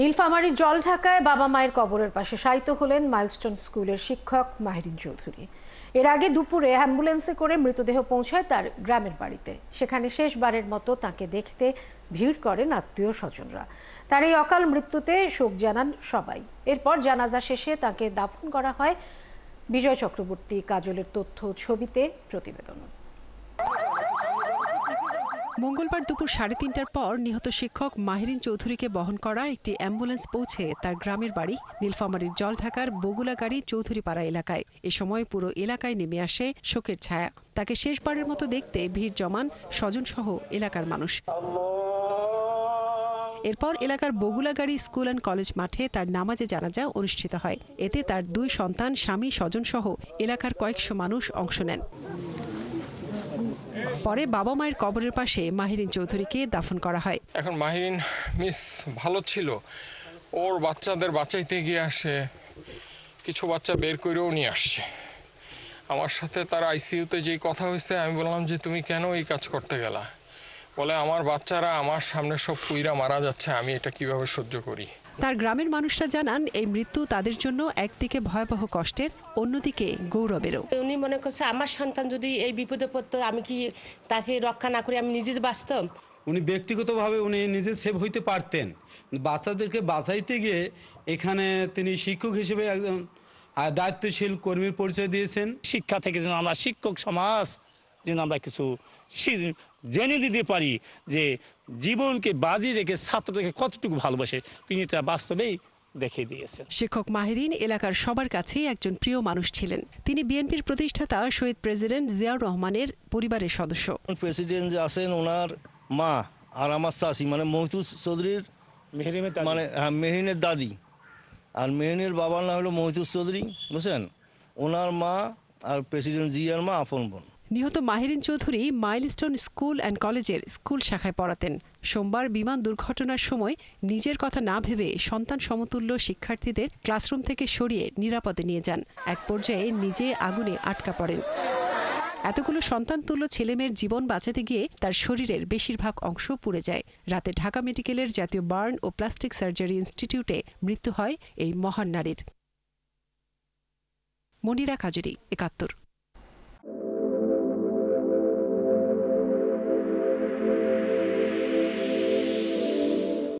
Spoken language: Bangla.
নীলফামারীর জলঢাকায় বাবা মায়ের কবরের পাশে শায়িত হলেন মাইলস্টোন স্কুলের শিক্ষক মাহিরিন চৌধুরী। এর আগে দুপুরে অ্যাম্বুলেন্সে করে মৃতদেহ পৌঁছায় তার গ্রামের বাড়িতে। সেখানে শেষবারের মতো তাকে দেখতে ভিড় করেন আত্মীয় স্বজনরা। তার এই অকাল মৃত্যুতে শোক জানান সবাই। এরপর জানাজা শেষে তাকে দাফন করা হয়। বিজয় চক্রবর্তী, কাজলের তথ্য ছবিতে প্রতিবেদন। মঙ্গলবার দুপুর 3:30টার পর নিহত শিক্ষক মাহিরিন চৌধুরীকে বহন করা একটি অ্যাম্বুলেন্স পৌঁছে তার গ্রামের বাড়ি নীলফামারীর জলঢাকার বগুলাগাড়ি চৌধুরীপাড়া এলাকায়। এ সময় পুরো এলাকায় নেমে আসে শোকের ছায়া। তাকে শেষবারের মতো দেখতে ভিড় জমান স্বজনসহ এলাকার মানুষ। এরপর এলাকার বগুলাগাড়ি স্কুল অ্যান্ড কলেজ মাঠে তার নামাজে জানাজা অনুষ্ঠিত হয়। এতে তার 2 সন্তান, স্বামী, স্বজনসহ এলাকার কয়েকশো মানুষ অংশ নেন। পরে বাবা মায়ের কবরের পাশে মাহিরিন চৌধুরীকে দাফন করা হয়। এখন মাহিরিন মিস ভালো ছিল, ওর বাচ্চাদের বাঁচাইতে গিয়ে আসে কিছু বাচ্চা বের করেও নিয়ে আসছে। আমার সাথে তার আইসিইউতে যেই কথা হয়েছে, আমি বললাম যে তুমি কেন এই কাজ করতে গেলা? বলে আমার বাচ্চারা আমার সামনে সব পুইরা মারা যাচ্ছে, আমি এটা কিভাবে সহ্য করি। তার গ্রামের মানুষরা জানান এই মৃত্যু তাদের জন্য একদিকে ভয়াবহ কষ্টের, অন্যদিকে গৌরবেরও। উনি মনে করছে আমার সন্তান যদি এই বিপদে পড়তো, আমি কি তাকে রক্ষা না করে আমি নিজে বাঁচতাম? উনি ব্যক্তিগতভাবে উনি নিজে সেভ হইতে পারতেন। বাচ্চাদেরকে বাঁচাইতে গিয়ে এখানে তিনি শিক্ষক হিসেবে একজন দায়িত্বশীল কর্মীর পরিচয় দিয়েছেন। শিক্ষা থেকে যেন আমরা শিক্ষক সমাজ যেন আমরা কিছু জেনে দিতে পারি যে জীবনকে বাজি রেখে ছাত্রদেরকে কতটুকু ভালোবাসে, তিনি তা বাস্তবেই দেখিয়ে দিয়েছেন। শিক্ষক মাহিরিন এলাকার সবার কাছেই একজন প্রিয় মানুষ ছিলেন। তিনি বিএনপির প্রতিষ্ঠাতা শহীদ প্রেসিডেন্ট জিয়াউর রহমানের পরিবারের সদস্য। প্রেসিডেন্ট যে আছেন ওনার মা আর আমার চাচি মানে মহিতুজ চৌধুরীর মানে মেহরিনের দাদি, আর মেহরিনের বাবার নাম হলো মহিতুজ চৌধুরী, বুঝছেন? ওনার মা আর প্রেসিডেন্ট জিয়ার মা আপন বোন। নিহত মাহিরিন চৌধুরী মাইলস্টোন স্কুল অ্যান্ড কলেজের স্কুল শাখায় পড়াতেন। সোমবার বিমান দুর্ঘটনার সময় নিজের কথা না ভেবে সন্তান সমতুল্য শিক্ষার্থীদের ক্লাসরুম থেকে সরিয়ে নিরাপদে নিয়ে যান। এক পর্যায়ে নিজে আগুনে আটকা পড়েন। এতগুলো সন্তানতুল্য ছেলেমেয়ের জীবন বাঁচাতে গিয়ে তার শরীরের বেশিরভাগ অংশ পুড়ে যায়। রাতে ঢাকা মেডিকেলের জাতীয় বার্ন ও প্লাস্টিক সার্জারি ইনস্টিটিউটে মৃত্যু হয় এই মহান নারীর। মনিরা কাজরি, ৭১।